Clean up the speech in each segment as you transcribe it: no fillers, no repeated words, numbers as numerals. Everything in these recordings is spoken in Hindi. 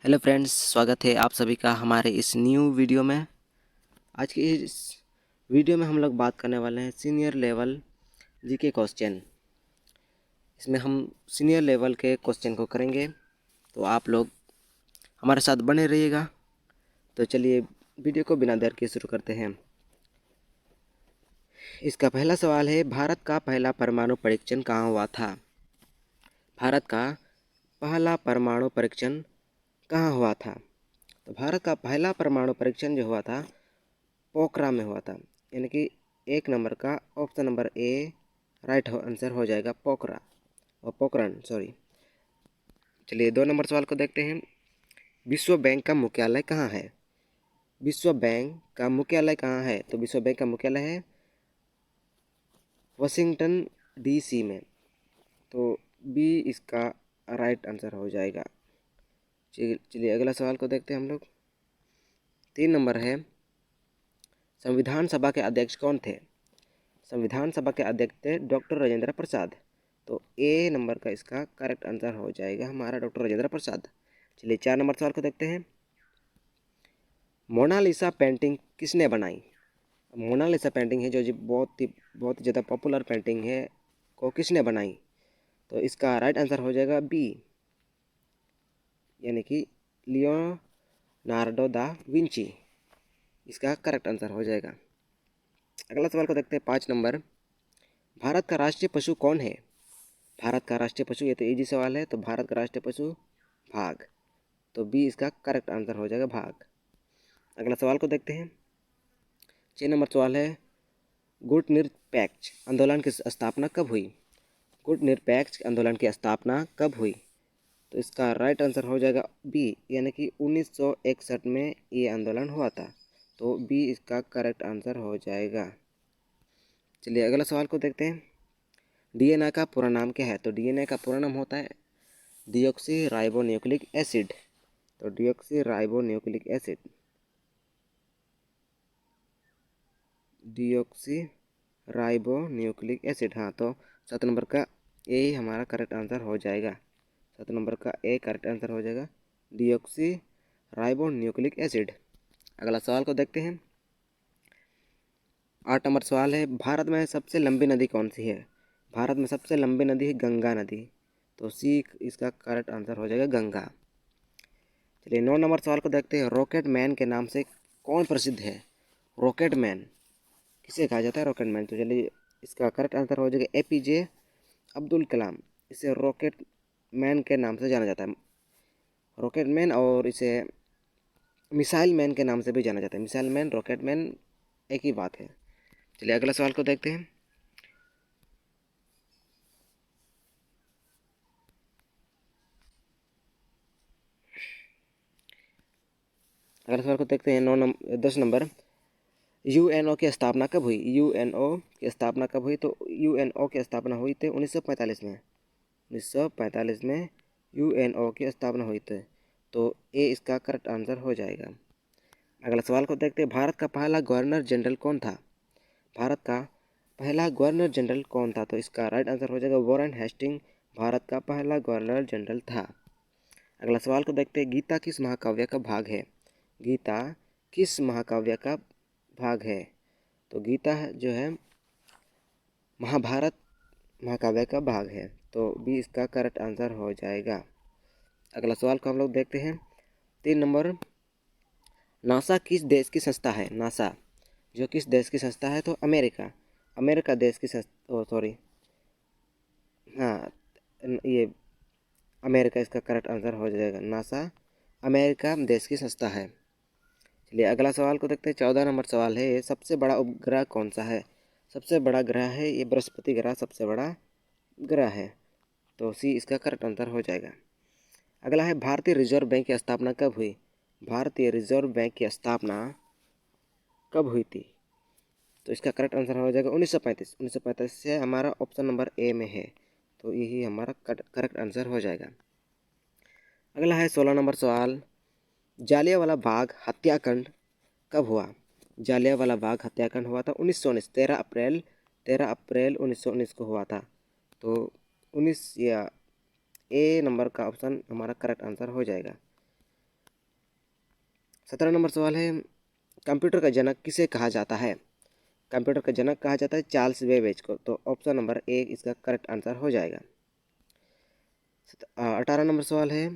हेलो फ्रेंड्स, स्वागत है आप सभी का हमारे इस न्यू वीडियो में। आज की इस वीडियो में हम लोग बात करने वाले हैं सीनियर लेवल जीके क्वेश्चन। इसमें हम सीनियर लेवल के क्वेश्चन को करेंगे, तो आप लोग हमारे साथ बने रहिएगा। तो चलिए वीडियो को बिना देर के शुरू करते हैं। इसका पहला सवाल है, भारत का पहला परमाणु परीक्षण कहाँ हुआ था? भारत का पहला परमाणु परीक्षण कहाँ हुआ था? तो भारत का पहला परमाणु परीक्षण जो हुआ था पोखरा में हुआ था, यानी कि एक नंबर का option number A right answer हो जाएगा, पोखरा और पोखरण सॉरी। चलिए 2 नंबर सवाल को देखते हैं। विश्व बैंक का मुख्यालय कहाँ है? विश्व बैंक का मुख्यालय कहाँ है? तो विश्व बैंक का मुख्यालय है वाशिंगटन डीसी में। तो बी इसका राइट आंसर हो जाएगा। चलिए अगला सवाल को देखते हैं हम लोग। 3 नंबर है, संविधान सभा के अध्यक्ष कौन थे? संविधान सभा के अध्यक्ष थे डॉक्टर राजेंद्र प्रसाद। तो ए नंबर का इसका करेक्ट आंसर हो जाएगा हमारा डॉक्टर राजेंद्र प्रसाद। चलिए 4 नंबर सवाल को देखते हैं। मोनालिसा पेंटिंग किसने बनाई? मोनालिसा पेंटिंग है जो जी बहुत ही ज़्यादा पॉपुलर पेंटिंग है, को किसने बनाई? तो इसका राइट आंसर हो जाएगा बी, यानी कि लियोनार्डो दा विंची। इसका करेक्ट आंसर हो जाएगा। अगला सवाल को देखते हैं 5 नंबर। भारत का राष्ट्रीय पशु कौन है? भारत का राष्ट्रीय पशु, ये तो इजी सवाल है। तो भारत का राष्ट्रीय पशु भाग। तो बी इसका करेक्ट आंसर हो जाएगा, भाग। अगला सवाल को देखते हैं। 6 नंबर सवाल है, गुट निरपेक्ष आंदोलन की स्थापना कब हुई? गुट निरपेक्ष आंदोलन की स्थापना कब हुई? तो इसका राइट आंसर हो जाएगा बी, यानी कि 1961 में ये आंदोलन हुआ था। तो बी इसका करेक्ट आंसर हो जाएगा। चलिए अगला सवाल को देखते हैं। डीएनए का पूरा नाम क्या है? तो डीएनए का पूरा नाम होता है डिऑक्सी राइबोन्यूक्लिक एसिड। तो deoxy ribonucleic acid, deoxy ribonucleic acid. हाँ, तो 7 नंबर का ए ही हमारा करेक्ट आंसर हो जाएगा। 7 नंबर का ए करेक्ट आंसर हो जाएगा, डिऑक्सी राइबोन्यूक्लिक एसिड। अगला सवाल को देखते हैं। 8 नंबर सवाल है, भारत में सबसे लंबी नदी कौन सी है? भारत में सबसे लंबी नदी है गंगा नदी। तो सी इसका करेक्ट आंसर हो जाएगा, गंगा। चलिए 9 नंबर सवाल को देखते हैं। रॉकेट मैन के नाम से कौन प्रसिद्ध है? रॉकेट मैन किसे कहा जाता है? Rocket man. तो चलिए इसका करेक्ट आंसर हो जाएगा एपीजे अब्दुल कलाम। इसे रॉकेट मैन के नाम से जाना जाता है, रॉकेट मैन, और इसे मिसाइल मैन के नाम से भी जाना जाता है। मिसाइल मैन, रॉकेट मैन एक ही बात है। चलिए अगला सवाल को देखते हैं। अगला सवाल को देखते हैं 10 नंबर। यूएनओ की स्थापना कब हुई? यूएनओ की स्थापना कब हुई? तो यूएनओ की स्थापना हुई थी 1945 में। 1945 में यूएनओ की स्थापना हुई थी। तो ए इसका करेक्ट आंसर हो जाएगा। अगला सवाल को देखते हैं। भारत का पहला गवर्नर जनरल कौन था? भारत का पहला गवर्नर जनरल कौन था? तो इसका राइट आंसर हो जाएगा वॉरेन हेस्टिंग। भारत का पहला गवर्नर जनरल था। अगला सवाल को देखते हैं। गीता किस महाकाव्य का भाग है? गीता किस महाकाव्य का भाग है? तो गीता जो है महाभारत महाकाव्य का भाग है। तो बी इसका करेक्ट आंसर हो जाएगा। अगला सवाल को हम लोग देखते हैं। 3 नंबर, नासा किस देश की संस्था है? नासा जो किस देश की संस्था है? तो अमेरिका, अमेरिका देश की संस्था, सॉरी, हाँ, ये अमेरिका इसका करेक्ट आंसर हो जाएगा। नासा अमेरिका देश की संस्था है। चलिए अगला सवाल को देखते हैं। 14 नंबर सवाल है, सबसे बड़ा उपग्रह कौन सा है? सबसे बड़ा ग्रह है ये बृहस्पति ग्रह, सबसे बड़ा ग्रह है। तो सी इसका करेक्ट आंसर हो जाएगा। अगला है, भारतीय रिजर्व बैंक की स्थापना कब हुई? भारतीय रिजर्व बैंक की स्थापना कब हुई थी? तो इसका करेक्ट आंसर हो जाएगा 1935। 1935 से हमारा ऑप्शन नंबर ए में है। तो यही हमारा करेक्ट आंसर हो जाएगा। अगला है 16 नंबर सवाल, जालियांवाला बाग हत्याकांड कब हुआ? जालियांवाला बाग हत्याकांड हुआ था 1919, 13 अप्रैल, 13 अप्रैल 1919 को हुआ था। तो 19 या ए नंबर का ऑप्शन हमारा करेक्ट आंसर हो जाएगा। 17 नंबर सवाल है, कंप्यूटर का जनक किसे कहा जाता है? कंप्यूटर का जनक कहा जाता है चार्ल्स बेबेज को। तो ऑप्शन नंबर ए इसका करेक्ट आंसर हो जाएगा। 18 नंबर सवाल है,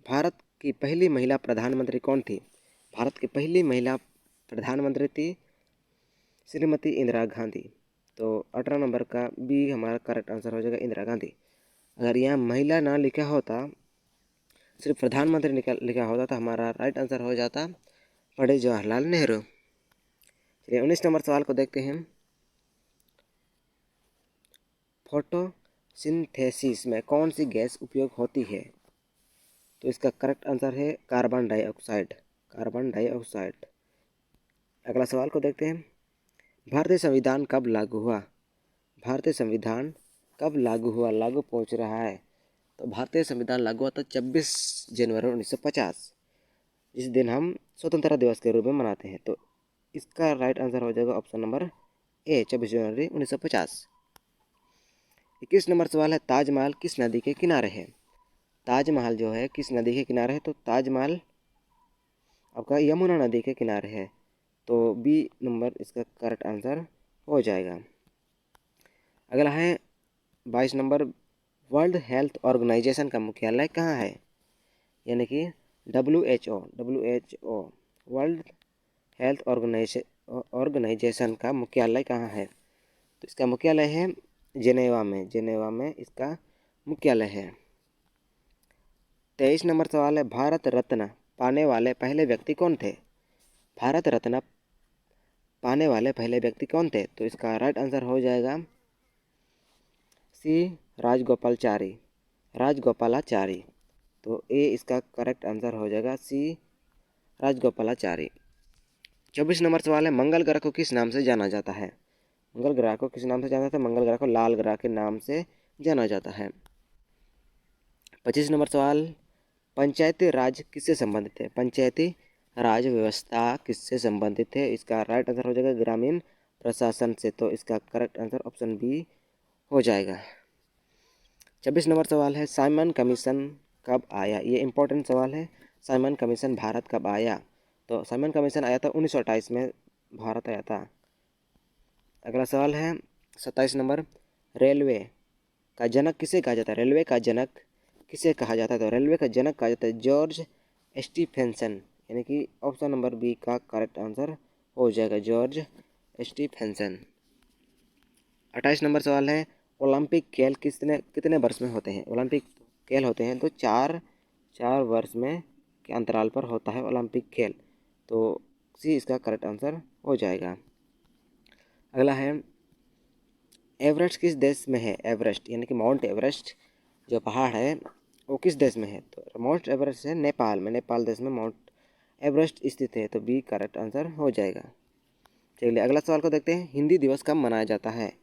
भारत की पहली महिला प्रधानमंत्री कौन थी? भारत की पहली महिला प्रधानमंत्री थी श्रीमती इंदिरा गांधी। तो 18 नंबर का बी हमारा करेक्ट आंसर हो जाएगा, इंदिरा गांधी। अगर यहाँ महिला ना लिखा होता, सिर्फ प्रधानमंत्री लिखा होता तो हमारा राइट आंसर हो जाता पंडित जवाहरलाल नेहरू। चलिए 19 नंबर सवाल को देखते हैं। फोटोसिंथेसिस में कौन सी गैस उपयोग होती है? तो इसका करेक्ट आंसर है कार्बन डाइऑक्साइड, कार्बन डाइऑक्साइड। अगला सवाल को देखते हैं। भारतीय संविधान कब लागू हुआ? भारतीय संविधान कब लागू हुआ? लागू पहुंच रहा है। तो भारतीय संविधान लागू हुआ था 26 जनवरी 1950, जिस दिन हम स्वतंत्रता दिवस के रूप में मनाते हैं। तो इसका राइट आंसर हो जाएगा option number A, 26 January 1950। 21 number सवाल है, ताजमहल किस नदी के किनारे है? ताजमहल जो है किस नदी के किनारे है? तो ताजमहल आपका यमुना नदी के किनारे है। तो बी नंबर इसका करेक्ट आंसर हो जाएगा। अगला है 22 नंबर, वर्ल्ड हेल्थ ऑर्गेनाइजेशन का मुख्यालय कहाँ है? यानी कि WHO वर्ल्ड हेल्थ ऑर्गेनाइजेशन का मुख्यालय कहाँ है? तो इसका मुख्यालय है जेनेवा में, जेनेवा में इसका मुख्यालय है। 23 नंबर सवाल है, भारत रत्न पाने वाले पहले व्यक्ति कौन थे? भारत रत्न पाने वाले पहले व्यक्ति कौन थे? तो इसका राइट आंसर हो जाएगा सी, राजगोपालाचारी, राजगोपालाचारी। तो ए इसका करेक्ट आंसर हो जाएगा सी, राजगोपालाचारी। 24 नंबर सवाल है, मंगल ग्रह को किस नाम से जाना जाता है? मंगल ग्रह को किस नाम से जाना जाता है? मंगल ग्रह को लाल ग्रह के नाम से जाना जाता है। 25 नंबर सवाल, पंचायती राज किससे संबंधित है? पंचायती राज व्यवस्था किससे संबंधित है? इसका राइट आंसर हो जाएगा ग्रामीण प्रशासन से। तो इसका करेक्ट आंसर ऑप्शन बी हो जाएगा। 26 नंबर सवाल है, साइमन कमीशन कब आया? ये इंपॉर्टेंट सवाल है। साइमन कमीशन भारत कब आया? तो साइमन कमीशन आया था 1928 में भारत आया था। अगला सवाल है 27 नंबर, रेलवे का जनक किसे कहा जाता है? रेलवे का जनक किसे कहा जाता है? तो रेलवे का जनक कहा जाता है जॉर्ज स्टीफेंसन, यानी कि ऑप्शन नंबर बी का करेक्ट आंसर हो जाएगा जॉर्ज स्टीफेंसन। 28 नंबर सवाल है, ओलंपिक खेल कितने वर्ष में होते हैं? ओलंपिक खेल होते हैं तो चार वर्ष में के अंतराल पर होता है ओलंपिक खेल। तो सी इसका करेक्ट आंसर हो जाएगा। अगला है, एवरेस्ट किस देश में है? एवरेस्ट यानी कि माउंट एवरेस्ट जो पहाड़ है वो किस देश में है? तो माउंट एवरेस्ट है नेपाल में, नेपाल देश में माउंट एवरेस्ट स्थित है। तो बी करेक्ट आंसर हो जाएगा। चलिए अगला सवाल को देखते हैं, हिंदी दिवस कब मनाया जाता है?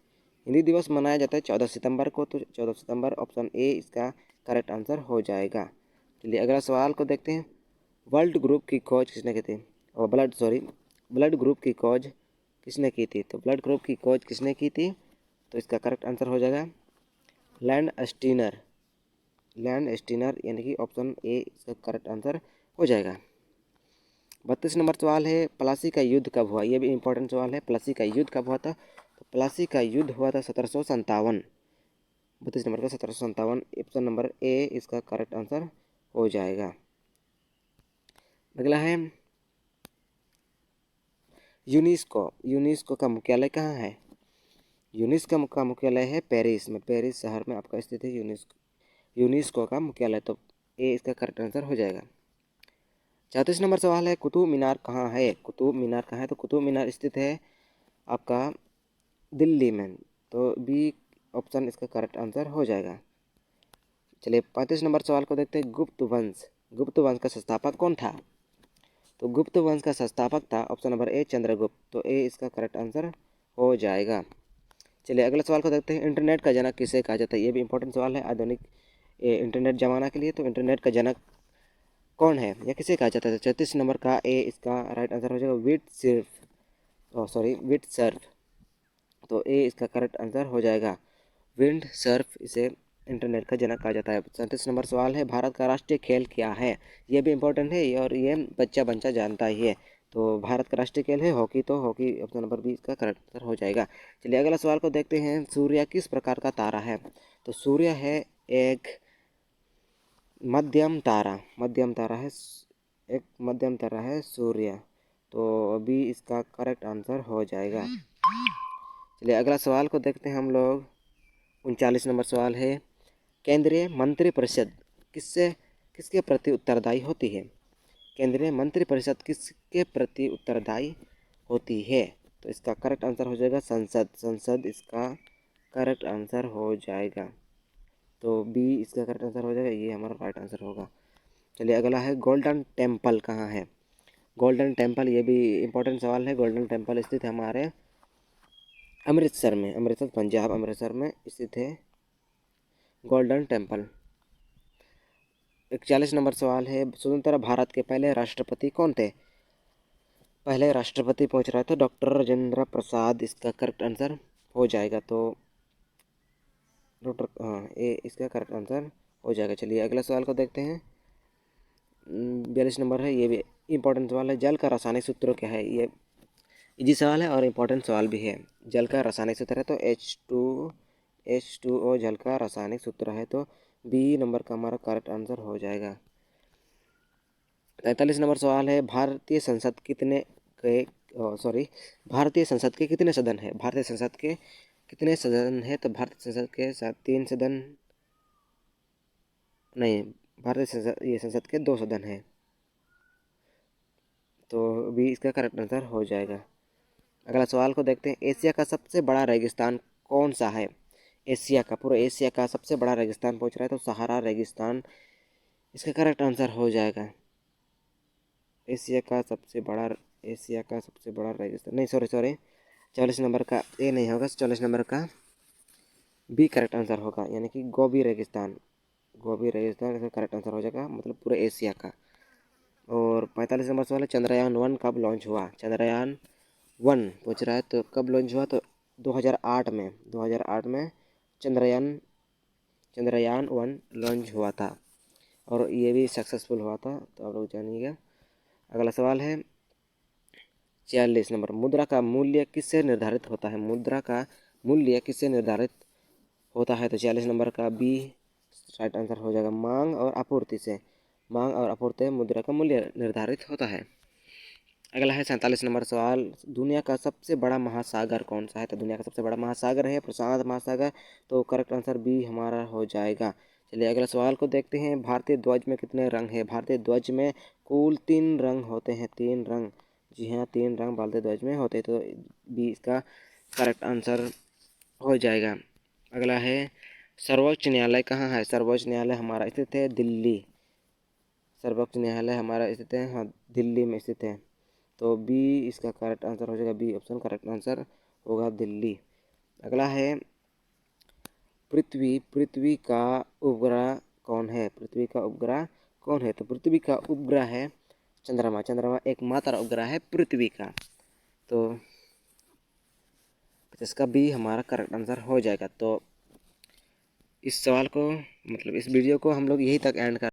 हिंदी दिवस मनाया जाता है 14 सितंबर को। तो 14 सितंबर ऑप्शन ए इसका करेक्ट आंसर हो जाएगा। चलिए अगला सवाल को देखते हैं, वर्ल्ड ग्रुप की खोज किसने की थी? और ब्लड ग्रुप की खोज किसने की थी? तो ब्लड ग्रुप की खोज किसने की थी? तो इसका करेक्ट आंसर हो जाएगा लैंड स्टीनर, लैंड स्टीनर, यानी कि ऑप्शन ए इसका करेक्ट आंसर हो जाएगा। 32 नंबर सवाल है, प्लासी का युद्ध कब हुआ? ये भी इंपॉर्टेंट सवाल है। प्लासी का युद्ध कब हुआ था? तो प्लासी का युद्ध हुआ था 1757। 32 नंबर का 1757, ऑप्शन नंबर ए इसका करेक्ट आंसर हो जाएगा। अगला है, यूनेस्को, यूनेस्को का मुख्यालय कहाँ है? यूनेस्को का मुख्यालय है पेरिस में, पेरिस शहर में आपका स्थित है यूनेस्को का मुख्यालय। तो ए इसका करेक्ट आंसर हो जाएगा। 34 नंबर सवाल है, कुतुब मीनार कहाँ है? कुतुब मीनार कहाँ है? तो कुतुब मीनार स्थित है आपका दिल्ली में। तो बी ऑप्शन इसका करेक्ट आंसर हो जाएगा। चलिए 35 नंबर सवाल को देखते हैं, गुप्त वंश, गुप्त वंश का संस्थापक कौन था? तो गुप्त वंश का संस्थापक था ऑप्शन नंबर ए चंद्रगुप्त। तो ए इसका करेक्ट आंसर हो जाएगा। चलिए अगले सवाल को देखते हैं, इंटरनेट का जनक किसे कहा जाता है? ये भी इंपॉर्टेंट सवाल है आधुनिक इंटरनेट जमाना के लिए। तो इंटरनेट का जनक कौन है या किसे कहा जाता है? 34 नंबर का ए इसका राइट आंसर हो जाएगा विट सर्फ। तो ए इसका करेक्ट आंसर हो जाएगा विंड सर्फ इसे इंटरनेट का जनक कहा जाता है। 37 नंबर सवाल है, भारत का राष्ट्रीय खेल क्या है? ये भी इम्पोर्टेंट है और ये बच्चा बच्चा जानता ही है। तो भारत का राष्ट्रीय खेल है हॉकी, तो हॉकी ऑप्शन नंबर बी इसका करेक्ट आंसर हो जाएगा। चलिए अगला सवाल को देखते हैं, सूर्य किस प्रकार का तारा है? तो सूर्य है एक मध्यम तारा, मध्यम तारा है, एक मध्यम तारा है सूर्य, तो अभी इसका करेक्ट आंसर हो जाएगा। चलिए अगला सवाल को देखते हैं हम लोग। 39 नंबर सवाल है, केंद्रीय मंत्रिपरिषद किससे किसके प्रति उत्तरदायी होती है? केंद्रीय मंत्रिपरिषद किसके प्रति उत्तरदायी होती है? तो इसका करेक्ट आंसर हो जाएगा संसद, संसद इसका करेक्ट आंसर हो जाएगा। तो बी इसका करेक्ट आंसर हो जाएगा, ये हमारा राइट आंसर होगा। चलिए अगला है, गोल्डन टेम्पल कहाँ है? गोल्डन टेम्पल, ये भी इम्पोर्टेंट सवाल है। गोल्डन टेम्पल स्थित है हमारे अमृतसर में, अमृतसर पंजाब, अमृतसर में स्थित है गोल्डन टेम्पल। 41 नंबर सवाल है, स्वतंत्र भारत के पहले राष्ट्रपति कौन थे? पहले राष्ट्रपति पूछ रहा था डॉक्टर राजेंद्र प्रसाद, इसका करेक्ट आंसर हो जाएगा। तो डॉक्टर, हाँ ए इसका करेक्ट आंसर हो जाएगा। चलिए अगला सवाल को देखते हैं। 42 नंबर है, ये भी इम्पोर्टेंट सवाल है, जल का रासायनिक सूत्र क्या है? ये इजी सवाल है और इम्पोर्टेंट सवाल भी है। जल का रासायनिक सूत्र है तो H2O जल का रासायनिक सूत्र है, तो बी नंबर का हमारा करेक्ट आंसर हो जाएगा। 43 नंबर सवाल है, भारतीय संसद कितने के भारतीय संसद के कितने सदन है? भारतीय संसद के कितने सदन है? तो भारतीय संसद के साथ 3 सदन नहीं, भारतीय संसद के 2 सदन है, तो बी इसका करेक्ट आंसर हो जाएगा। अगला सवाल को देखते हैं, एशिया का सबसे बड़ा रेगिस्तान कौन सा है? एशिया का, पूरा एशिया का सबसे बड़ा रेगिस्तान पूछ रहा है, तो सहारा रेगिस्तान इसका करेक्ट आंसर हो जाएगा। एशिया का सबसे बड़ा रेगिस्तान नहीं, सॉरी 44 नंबर का ए नहीं होगा, 44 नंबर का बी करेक्ट आंसर होगा, यानी कि गोबी रेगिस्तान, गोबी रेगिस्तान इसका करेक्ट आंसर हो जाएगा, मतलब पूरे एशिया का। और 45 नंबर सवाल है, चंद्रयान 1 कब लॉन्च हुआ? चंद्रयान 1 पूछ रहा है, तो कब लॉन्च हुआ? तो 2008 में, 2008 में चंद्रयान 1 लॉन्च हुआ था और ये भी सक्सेसफुल हुआ था, तो आप लोग जानिएगा। अगला सवाल है 46 नंबर, मुद्रा का मूल्य किससे निर्धारित होता है? मुद्रा का मूल्य किससे निर्धारित होता है? तो 46 नंबर का बी राइट आंसर हो जाएगा, मांग और आपूर्ति से, मांग और आपूर्ति से मुद्रा का मूल्य निर्धारित होता है। अगला है 47 नंबर सवाल, दुनिया का सबसे बड़ा महासागर कौन सा है? तो दुनिया का सबसे बड़ा महासागर है प्रशांत महासागर, तो करेक्ट आंसर बी हमारा हो जाएगा। चलिए अगला सवाल को देखते हैं, भारतीय ध्वज में कितने रंग है? भारतीय ध्वज में कुल 3 रंग होते हैं, 3 रंग, जी हाँ 3 रंग भारतीय ध्वज में होते हैं, तो बी इसका करेक्ट आंसर हो जाएगा। अगला है, सर्वोच्च न्यायालय कहाँ है? सर्वोच्च न्यायालय हमारा स्थित है दिल्ली, सर्वोच्च न्यायालय हमारा स्थित है, हाँ दिल्ली में स्थित है, तो बी इसका करेक्ट आंसर हो जाएगा, बी ऑप्शन करेक्ट आंसर होगा दिल्ली। अगला है, पृथ्वी का उपग्रह कौन है? पृथ्वी का उपग्रह कौन है? तो पृथ्वी का उपग्रह है चंद्रमा, चंद्रमा एकमात्र उपग्रह है पृथ्वी का, तो इसका बी हमारा करेक्ट आंसर हो जाएगा। तो इस सवाल को, मतलब इस वीडियो को हम लोग यहीं तक एंड कर